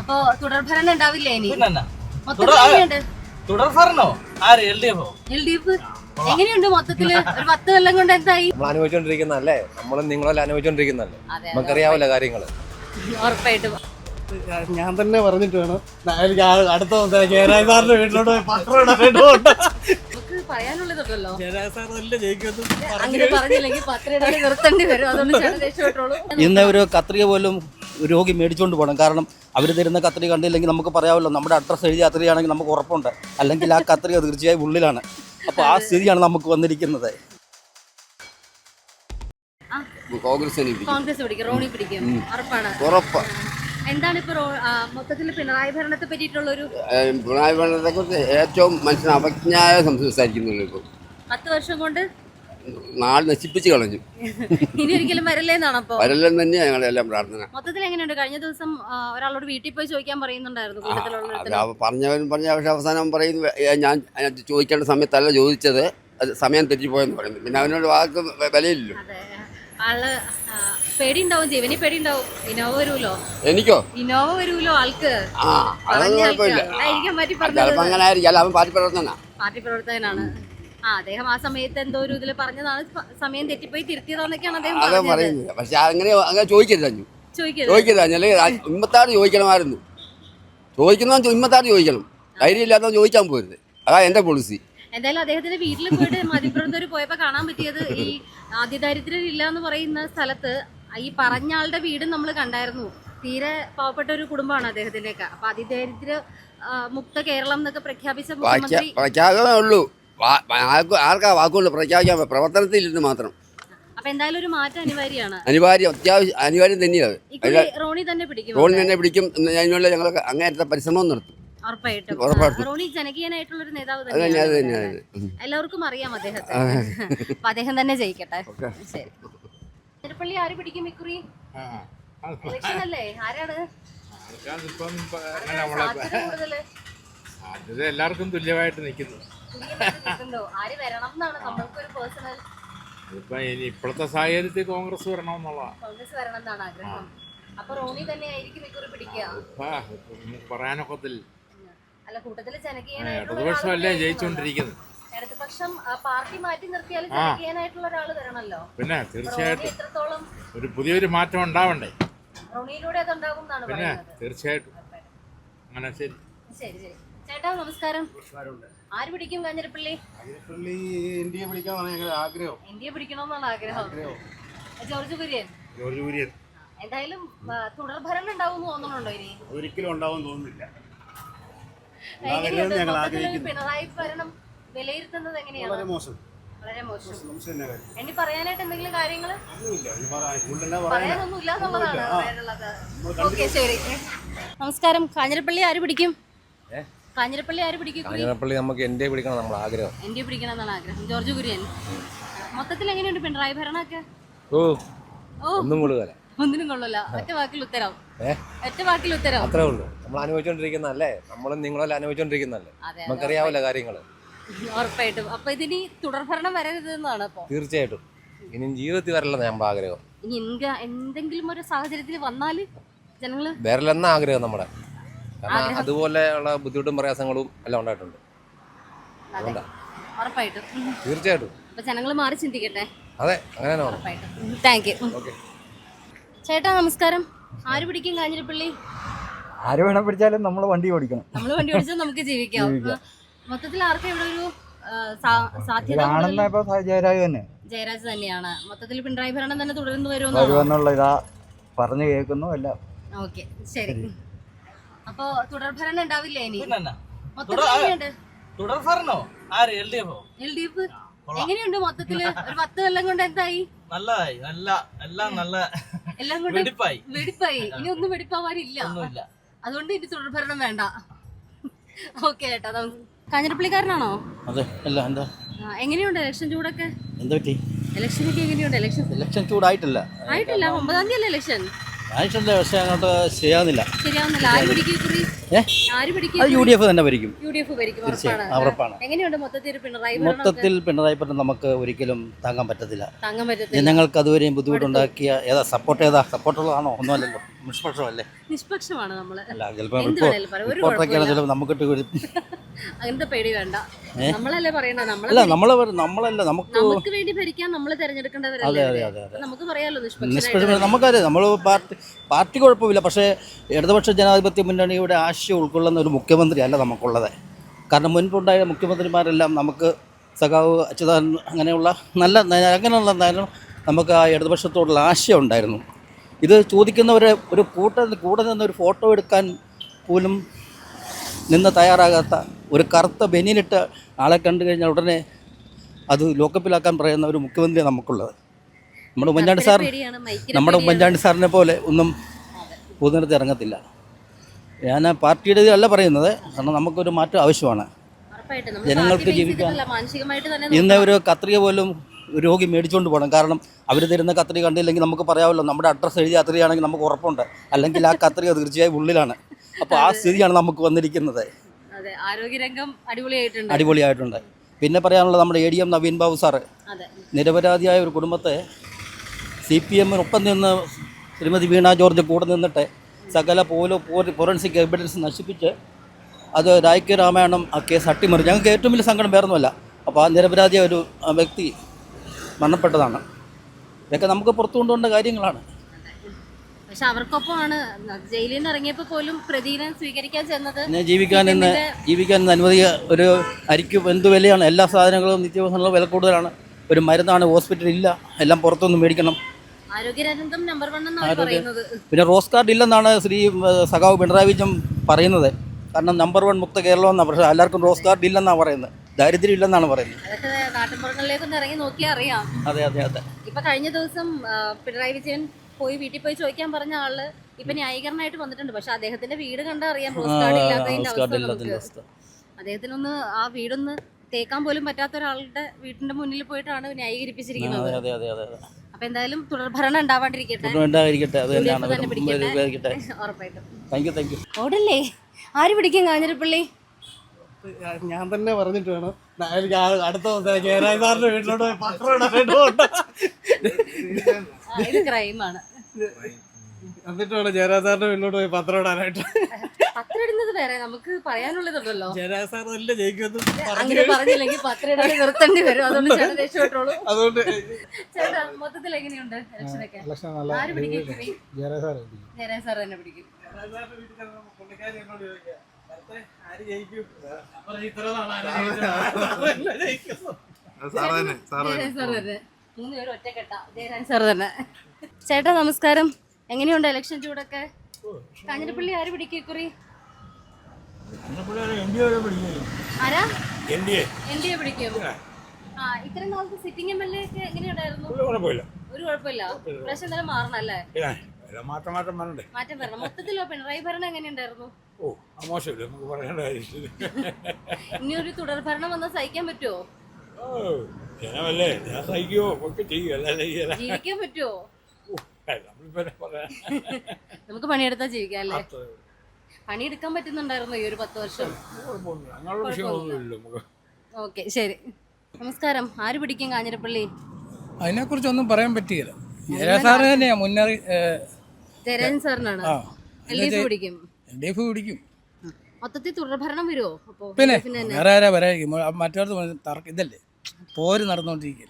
അപ്പൊ തുടർഭരണം ഉണ്ടാവില്ലേ ഇനി? തുടർഭരണോ? ആര്? LDF എങ്ങനെയുണ്ട് മൊത്തത്തില്? ഒരു 10 കൊല്ലം കൊണ്ട് എന്തായി? നമ്മൾ അനുഭവിച്ചോണ്ടിരിക്കുന്നല്ലേ, നമ്മളും നിങ്ങളെല്ലാം അനുഭവിച്ചോണ്ടിരിക്കുന്നല്ലേ, നമുക്കറിയാവില്ല കാര്യങ്ങള്. ഉറപ്പായിട്ടും ഞാൻ തന്നെ പറഞ്ഞിട്ട് വേണം എനിക്ക് അടുത്ത ജയരാജ് സാറിന്റെ വീട്ടിലോട്ട് പോയി പത്രം ഇടാനായിട്ട് നമുക്ക് പറയാനുള്ളതല്ലോ. ജയരാജ് സാർ നല്ല ജയിക്കുന്നു. അങ്ങനെ പറഞ്ഞില്ലെങ്കിൽ പത്രം ഇടാൻ നിർത്തേണ്ടി വരും. അതുകൊണ്ട് ചേട്ടൻ രക്ഷപ്പെട്ടോളൂ. ഇന്ന് ഒരു കത്രിക പോലും രോഗി മേടിച്ചുകൊണ്ട് പോകണം. കാരണം അവർ തരുന്ന കത്രിക കണ്ടില്ലെങ്കിൽ നമുക്ക് പറയാമല്ലോ, നമ്മുടെ അഡ്രസ്സ് എഴുതിയ കത്രികയാണെങ്കിൽ നമുക്ക് ഉറപ്പുണ്ട്, അല്ലെങ്കിൽ ആ കത്രിക തീർച്ചയായും ഉള്ളിലാണ്. അപ്പോൾ ആ സ്ഥിതിയാണ് നമുക്ക് വന്നിരിക്കുന്നത്. കോൺഗ്രസ് പിടിക്കും, റോണി പിടിക്കും, ഉറപ്പാണ്. എന്താണ് ഇപ്പൊ മൊത്തത്തിൽ പിണറായി ഭരണത്തെ പറ്റിയിട്ടുള്ളൊരു? പിണറായി ഭരണത്തെ കുറിച്ച് ഏറ്റവും മനുഷ്യന് അവജ്ഞായ സംസാരിക്കുന്നുള്ളൂ. ഇപ്പം 10 വർഷം കൊണ്ട് നാട് നശിപ്പിച്ച് കളഞ്ഞു. ഇനി ഒരിക്കലും വരല്ലേന്നാണ്. അപ്പൊ വരല്ലെന്ന് തന്നെയാണ് ഞങ്ങളെല്ലാം പ്രാർത്ഥന. മൊത്തത്തിൽ എങ്ങനെയുണ്ട്? കഴിഞ്ഞ ദിവസം ഒരാളോട് വീട്ടിൽ പോയി ചോദിക്കാൻ പറയുന്നുണ്ടായിരുന്നു. പറഞ്ഞവൻ പറഞ്ഞ പക്ഷെ അവസാനം പറയുന്നു, ഞാൻ ചോദിക്കേണ്ട സമയത്തല്ല ചോദിച്ചത്, അത് സമയം തെറ്റിപ്പോയെന്ന് പറയുന്നു. പിന്നെ അവനോട് വാക്ക് വിലയില്ലല്ലോ. ആള് പേടിണ്ടാവും, ജീവനി പേടിണ്ടാവും. ഇനോവ വരുമല്ലോ. എനിക്കോ? ഇനോവ വരുമല്ലോ ആൾക്ക്. അതൊന്നും കുഴപ്പമില്ല. ചിലപ്പോ അങ്ങനെ ആയിരിക്കും. അവൻ പാർട്ടി പ്രവർത്തകനാണ്. അദ്ദേഹം ആ സമയത്ത് എന്തോ ഒരു ഇതിൽ പറഞ്ഞതാണ്, സമയം തെറ്റിപ്പോയി തിരുത്തിയതാന്നൊക്കെയാണ് അദ്ദേഹം പറയുന്നത്. പക്ഷെ അങ്ങനെ ചോദിക്കരുത്. ഇമ്മത്താട് ചോദിക്കണമായിരുന്നു. ചോദിക്കുന്ന ഇമ്മത്താട് ചോദിക്കണം. ധൈര്യം ഇല്ലാത്ത ചോദിക്കാൻ പോരുത്. അതാ എന്റെ പോളിസി. എന്തായാലും അദ്ദേഹത്തിന്റെ വീട്ടിൽ പോയിട്ട് മാധ്യമപ്രവർത്തകർ പോയപ്പോ കാണാൻ പറ്റിയത്, ഈ അതിദാരിദ്ര്യം ഇല്ല എന്ന് പറയുന്ന സ്ഥലത്ത് ഈ പറഞ്ഞ ആളുടെ വീടും നമ്മൾ കണ്ടായിരുന്നു. തീരെ പാവപ്പെട്ട ഒരു കുടുംബമാണ് അദ്ദേഹത്തിന്റെയൊക്കെ. അപ്പൊ അതിദാരിദ്ര്യ മുക്ത കേരളം എന്നൊക്കെ പ്രഖ്യാപിച്ച മുഖ്യമന്ത്രി ഉള്ളൂ. ആർക്കാ വാക്കുകൊണ്ട് പ്രഖ്യാപിക്കാൻ? പ്രവർത്തനത്തിൽ മാത്രം. അപ്പൊ എന്തായാലും ഒരു മാറ്റം അനിവാര്യമാണ്. അനിവാര്യം തന്നെയാണ്. റോണി തന്നെ പിടിക്കും. അതിനുള്ള ഞങ്ങൾ അങ്ങേറ്റത്തെ പരിശ്രമം നടത്തും. റോണി ജനകീയനായിട്ടുള്ള ഒരു നേതാവ് തന്നെയാണ്. എല്ലാവർക്കും അറിയാം അദ്ദേഹത്തെ. അപ്പൊ അദ്ദേഹം തന്നെ ജയിക്കട്ടെ. ശരി. തിരുപ്പള്ളി ആര് പിടിക്കും ഇക്കുറി? ഇലക്ഷൻ അല്ലേ? ആരാണ് എല്ലാവർക്കും തുല്യമായിട്ട് നിൽക്കുന്നു. ആര് വരണം എന്നാണ് നമ്മൾക്കൊരു പേഴ്സണൽ? ഇപ്പോഴത്തെ സാഹചര്യത്തിൽ കോൺഗ്രസ് വരണമെന്നുള്ളതാണ്. കോൺഗ്രസ് വരണം എന്നാണ് ആഗ്രഹം. അപ്പൊ റോണി തന്നെ ആയിരിക്കും ഇക്കുറി പിടിക്കുക? പറയാനൊക്കത്തില്ല. അല്ല, കൂട്ടത്തില് ഇടതുപക്ഷമല്ലേ ജയിച്ചുകൊണ്ടിരിക്കുന്നത്. ഇടതുപക്ഷം പാർട്ടി മാറ്റി നിർത്തിയാൽ ജനകീയനായിട്ടുള്ള ഒരാള് വരണമല്ലോ. പിന്നെ തീർച്ചയായിട്ടും ഒരു പുതിയൊരു മാറ്റം ഉണ്ടാവണ്ടേ? റോണിയിലൂടെ അതുണ്ടാകും എന്നാണ് പറയുന്നത്. തീർച്ചയായിട്ടും അങ്ങനെ. ശരി ശരി ശരി. ചേട്ടാ നമസ്കാരം. ആര് പിടിക്കും കാഞ്ഞിരപ്പള്ളി? ഇന്ത്യയെ പിടിക്കാനാണ് ആഗ്രഹം. ഇന്ത്യയെ പിടിക്കണമെന്നാണ് ആഗ്രഹം. ജോർജ് കുര്യൻ. എന്തായാലും തുടർഭരണം ഉണ്ടാവും തോന്നുന്നുണ്ടോ? ഇനി ഒരിക്കലും ഉണ്ടാവും തോന്നുന്നില്ല. പിണറായി ഭരണം വിലയിരുത്തുന്നത് എങ്ങനെയാണ്? വളരെ മോശം. ഇനി പറയാനായിട്ട് എന്തെങ്കിലും കാര്യങ്ങള്? പറയാനൊന്നുമില്ല എന്നുള്ളതാണ് പറയാനുള്ളത്. ഓക്കെ, ശരി. നമസ്കാരം. കാഞ്ഞിരപ്പള്ളി ആര് പിടിക്കും? കാഞ്ഞിരപ്പള്ളി ആര് പിടിക്കും? കാഞ്ഞിരപ്പള്ളി നമുക്ക് എൻഡിഎ പിടിക്കണം നമ്മൾ ആഗ്രഹം. എൻഡിഎ പിടിക്കണം എന്നാണ് ആഗ്രഹം. ജോർജ് കുര്യൻ. മൊത്തത്തിൽ എങ്ങനെയുണ്ട് പിണറായി ഭരണമൊക്കെ? ഒന്നും കൊള്ളുകയല്ല. ഒന്നിനും കൊള്ളില്ല. ഒറ്റ വാക്കിൽ ഉത്തരം. അത്രേ ഉള്ളൂ. നമ്മൾ അനുഭവിച്ചോണ്ടിരിക്കുന്നല്ലേ, നമ്മളും നിങ്ങളെല്ലാം അനുഭവിച്ചോണ്ടിരിക്കുന്നല്ലേ, നമുക്കറിയാവില്ല കാര്യങ്ങള്. ഉറപ്പായിട്ടും. അപ്പൊ ഇതിനി തുടർഭരണം വരരുത് എന്നാണ്? തീർച്ചയായിട്ടും ഇനി ജീവിതത്തിൽ വരലെന്ന് നമ്മുടെ ആഗ്രഹം. ഇനി എന്തെങ്കിലും ഒരു സാഹചര്യത്തിൽ വന്നാല് ജനങ്ങള് വരലെന്ന ആഗ്രഹം നമ്മുടെ. കാരണം അതുപോലെയുള്ള ബുദ്ധിമുട്ടും പ്രയാസങ്ങളും എല്ലാം ഉണ്ടായിട്ടുണ്ട്. ഉറപ്പായിട്ടും തീർച്ചയായിട്ടും. അപ്പൊ ജനങ്ങള് മാറി ചിന്തിക്കട്ടെ. അതെ, അങ്ങനെ. Thank you. ചേട്ടാ നമസ്കാരം. ആര് പിടിക്കും കാഞ്ഞിരപ്പള്ളി? ആര് വേണം പിടിച്ചാലും നമ്മൾ വണ്ടി ഓടിക്കണം. നമ്മൾ വണ്ടി ഓടിച്ചാൽ നമുക്ക് ജീവിക്കാം. മൊത്തത്തിൽ ആർക്കും ഇവിടെ ഒരു സാധ്യത? ജയരാജ് തന്നെയാണ്. മൊത്തത്തിൽ പിണറായി ഭരണം തന്നെ തുടർന്ന് വരുമെന്നുള്ള ഇതാ പറഞ്ഞു കേൾക്കുന്നു എല്ലാം. ഓക്കെ, ശരി. അപ്പൊ തുടർഭരണം ഉണ്ടാവില്ല ഇനി? തുടർഭരണോ? ആര്? LDF എങ്ങനെയുണ്ട് മൊത്തത്തില്? ഒരു 10 കൊല്ലം കൊണ്ട് എന്തായി? നല്ലതായി. എല്ലാം കൊണ്ട് വെടിപ്പായി. ഇനി ഒന്നും വെടിപ്പാവാനില്ല. അതുകൊണ്ട് ഇനി തുടർഭരണം വേണ്ട. ഓക്കെ ചേട്ടാ. കാഞ്ഞിരപ്പള്ളിക്കാരനാണോ? അതെ. എന്താ എങ്ങനെയുണ്ട് ഇലക്ഷൻ ചൂടൊക്കെ? എന്താ പറ്റി? ഇലക്ഷനൊക്കെ എങ്ങനെയുണ്ട്? ഇലക്ഷൻ ചൂടായിട്ടില്ല. 9-ാം തീയതി അല്ലേ ഇലക്ഷൻ? ആയിട്ടുണ്ട്, പക്ഷെ അങ്ങോട്ട് ശരിയാവുന്നില്ല. ആര് പിടിക്കും? ആര് പിടിക്കും? അത് UDF തന്നെ ഭരിക്കും. UDF ഭരിക്കും, തീർച്ചയായും ഉറപ്പാണ്. ഉറപ്പാണ്. എങ്ങനെയുണ്ട് മൊത്തത്തിൽ ഒരു പിണറായി ഭരണമൊക്കെ? മൊത്തത്തിൽ പിണറായി ഭരണം നമുക്ക് ഒരിക്കലും താങ്ങാൻ പറ്റത്തില്ല. താങ്ങാൻ പറ്റത്തില്ല. ജനങ്ങൾക്ക് അതുവരെയും ബുദ്ധിമുട്ടുണ്ടാക്കിയ സപ്പോർട്ടുള്ളതാണോ? ഒന്നുമല്ലല്ലോ, നിഷ്പക്ഷമല്ലേ? നിഷ്പക്ഷമാണ് നമ്മള്. അല്ല, ചിലപ്പോൾ എന്ത് വേണേലും പറയാം, ഒരു റിപ്പോർട്ടൊക്കെയാണ് ചിലപ്പോൾ നമുക്കിട്ട് അങ്ങനത്തെ പേടി വേണ്ട. നമ്മളല്ലേ പറയണ്ടത്, അല്ല നമ്മളല്ല നമുക്ക് വേണ്ടി ഭരിക്കാൻ നമ്മൾ തെരഞ്ഞെടുക്കേണ്ടവരല്ലേ? നമുക്ക് പറയാലോ നിഷ്പക്ഷ. നമുക്കറിയാം, നമ്മൾ പാർട്ടി കുഴപ്പമില്ല. പക്ഷേ ഇടതുപക്ഷ ജനാധിപത്യ മുന്നണിയുടെ ആശയം ഉൾക്കൊള്ളുന്ന ഒരു മുഖ്യമന്ത്രി അല്ല നമുക്കുള്ളത്. കാരണം മുൻപുണ്ടായ മുഖ്യമന്ത്രിമാരെല്ലാം നമുക്ക് സഖാവ് അച്യുതാനന്ദൻ അങ്ങനെയുള്ള അങ്ങനെയുള്ള നമുക്ക് ആ ഇടതുപക്ഷത്തോടുള്ള ആശയം ഉണ്ടായിരുന്നു. ഇത് ചോദിക്കുന്നവരെ ഒരു കൂടെ നിന്ന് ഒരു ഫോട്ടോ എടുക്കാൻ പോലും നിന്ന് തയ്യാറാകാത്ത ഒരു കറുത്ത ബനിയനിട്ട് ആളെ കണ്ടു കഴിഞ്ഞാൽ ഉടനെ അത് ലോക്കപ്പിലാക്കാൻ പറയുന്ന ഒരു മുഖ്യമന്ത്രിയാണ് നമുക്കുള്ളത്. നമ്മുടെ ഉമ്മൻചാണ്ടി സാറിനെ പോലെ ഒന്നും പൊതുനിരത്ത് ഇറങ്ങത്തില്ല. ഞാൻ പാർട്ടിയുടെ അല്ല പറയുന്നത്, കാരണം നമുക്കൊരു മാറ്റം ആവശ്യമാണ്. ജനങ്ങൾക്ക് ജീവിക്കാൻ ഇന്ന് ഒരു കത്രിക പോലും ഒരു രോഗി മേടിച്ചുകൊണ്ട് പോകണം. കാരണം അവർ തരുന്ന കത്രിക കണ്ടില്ലെങ്കിൽ നമുക്ക് പറയാമല്ലോ, നമ്മുടെ അഡ്രസ്സ് എഴുതിയ കത്രികയാണെങ്കിൽ നമുക്ക് ഉറപ്പുണ്ട്, അല്ലെങ്കിൽ ആ കത്രിക തീർച്ചയായും ഉള്ളിലാണ്. അപ്പോൾ ആ സ്ഥിതിയാണ് നമുക്ക് വന്നിരിക്കുന്നത്. ആരോഗ്യരംഗം അടിപൊളിയായിട്ടുണ്ട്. പിന്നെ പറയാനുള്ളത് നമ്മുടെ ADM നവീൻ ബാബു സാറ് നിരപരാധിയായ ഒരു കുടുംബത്തെ CPM-നൊപ്പം നിന്ന് ശ്രീമതി വീണ ജോർജ് കൂടെ നിന്നിട്ട് സകല ഫോറൻസിക് എവിഡൻസ് നശിപ്പിച്ച് അത് രായ്ക്ക് രാമായണം ആ കേസ് അട്ടിമറി. ഞങ്ങൾക്ക് ഏറ്റവും വലിയ സങ്കടം വേറൊന്നുമല്ല. അപ്പോൾ ആ നിരപരാധിയായ ഒരു വ്യക്തി മരണപ്പെട്ടതാണ്. ഇതൊക്കെ നമുക്ക് പുറത്തു കൊണ്ടുപോകേണ്ട കാര്യങ്ങളാണ്. പക്ഷെ അവർക്കൊപ്പമാണ് ജയിലിൽ നിന്ന് ഇറങ്ങിയപ്പോൾ പോലും പ്രതിനെ സ്വീകരിക്കാൻ ചെന്നത്. ജീവിക്കാൻ ഇന്ന് അനുമതി ഒരു അരിക്ക് എന്ത് വിലയാണ്? എല്ലാ സാധനങ്ങളും നിത്യവസങ്ങളും വില കൂടുതലാണ്. ഒരു മരുന്നാണ് ഹോസ്പിറ്റലില്ല, എല്ലാം പുറത്തുനിന്ന് മേടിക്കണം. ആരോഗ്യരംഗം നമ്പർ 1 എന്നാണ് പറയുന്നത്. പിന്നെ റോസ് കാർഡ് ഇല്ലെന്നാണ് സഖാവ് പിണറായി വിജയൻ പറയുന്നത്. കാരണം നമ്പർ 1 മുക്ത കേരളം എന്നാണ്. പക്ഷേ എല്ലാവർക്കും റോസ് കാർഡ് ഇല്ലെന്നാണ് പറയുന്നത്, ദാരിദ്ര്യം ഇല്ലെന്നാണ് പറയുന്നത്. അതൊക്കെ നാട്ടിൻപുറങ്ങളിലേക്കൊന്ന് ഇറങ്ങി നോക്കിയാൽ അറിയാം. അതെ. ഇപ്പൊ കഴിഞ്ഞ ദിവസം പിണറായി വിജയൻ വീട്ടിൽ പോയി ചോദിക്കാൻ പറഞ്ഞ ആള് ഇപ്പൊ ന്യായീകരണമായിട്ട് വന്നിട്ടുണ്ട്. പക്ഷെ അദ്ദേഹത്തിന്റെ വീട് കണ്ടാൽ അറിയാം റോസ് കാർഡ് ഇല്ലാത്തതിന്റെ അവസ്ഥ. അദ്ദേഹത്തിനൊന്ന് ആ വീടൊന്ന് തേക്കാൻ പോലും പറ്റാത്ത ഒരാളുടെ വീടിന്റെ മുന്നിൽ പോയിട്ടാണ് ന്യായീകരിപ്പിച്ചിരിക്കുന്നത്. അപ്പൊ എന്തായാലും തുടർഭരണം ഉണ്ടാവാണ്ടിരിക്കട്ടെ. ഉറപ്പായിട്ടും. ഓടല്ലേ? ആര് പിടിക്കും കാഞ്ഞിരപ്പള്ളി? ഞാൻ തന്നെ പറഞ്ഞിട്ട് വേണം. എനിക്ക് അടുത്ത ദിവസം ജയരാജ് സാറിന്റെ വീട്ടിലോട്ട് പോയി പത്രം ഇടാനായിട്ട് ഇത് ക്രൈമാണ്. എന്നിട്ട് വേണം ജയരാജ് സാറിന്റെ വീട്ടിലോട്ട് പോയി പത്രം ഇടാനായിട്ട്. പത്രം ഇടുന്നത് വേറെ, നമുക്ക് പറയാനുള്ളതുണ്ടല്ലോ. ജയരാജ് സാർ നല്ല ജയിക്കുന്നു അങ്ങനെ പറഞ്ഞില്ലെങ്കിൽ പത്രം ഇടാൻ നിർത്തേണ്ടി വരും. അതുകൊണ്ട് ചേട്ടൻ രക്ഷപ്പെട്ടോളൂ. അതുകൊണ്ട് ചേട്ടാ മൊത്തത്തിൽ എങ്ങനെയുണ്ട് ഇലക്ഷനൊക്കെ? ആര് പിടിക്കും? ജയരാജ് സാർ തന്നെ പിടിക്കും. ചേട്ടാ നമസ്കാരം. എങ്ങനെയുണ്ട് ഇലക്ഷൻ ചൂടൊക്കെ? കാഞ്ഞിരപ്പള്ളി ആര് പിടിക്കും ഇക്കുറി? ആരാ? NDA പിടിക്കും. ഇത്രയും നാളത്തെ സിറ്റിംഗ് MLA ഒക്കെ എങ്ങനെയുണ്ടായിരുന്നു? ഒരു കുഴപ്പമില്ല. പ്രശ്നം എന്തായാലും മാറണല്ലേ? മാറ്റം വരണം. മൊത്തത്തിലോ പിണറായി ഭരണം എങ്ങനെയുണ്ടായിരുന്നു? ഇനി ഒരു തുടർ ഭരണം വന്നാൽ സഹിക്കാൻ പറ്റുമോ? ജീവിക്കാൻ പറ്റുമോ? നമുക്ക് പണിയെടുത്താൽ ജീവിക്കാം അല്ലേ? പണിയെടുക്കാൻ പറ്റുന്നുണ്ടായിരുന്നു ഈ ഒരു 10 വർഷം? ഓക്കെ, ശരി. നമസ്കാരം. ആര് പിടിക്കും കാഞ്ഞിരപ്പള്ളി? അതിനെക്കുറിച്ചൊന്നും പറയാൻ പറ്റിയില്ല. ജയരാജ് സാറ് തന്നെയാ മുന്നറി. ജയരാജൻ സാറിനാണ്. LDF പിടിക്കും. മൊത്തത്തിൽ തുടർഭരണം വരുമോ? പിന്നെ വേറെ ആരാ വരായിരിക്കും? മറ്റൊരു ഇതല്ലേ പോര് നടന്നുകൊണ്ടിരിക്കുക.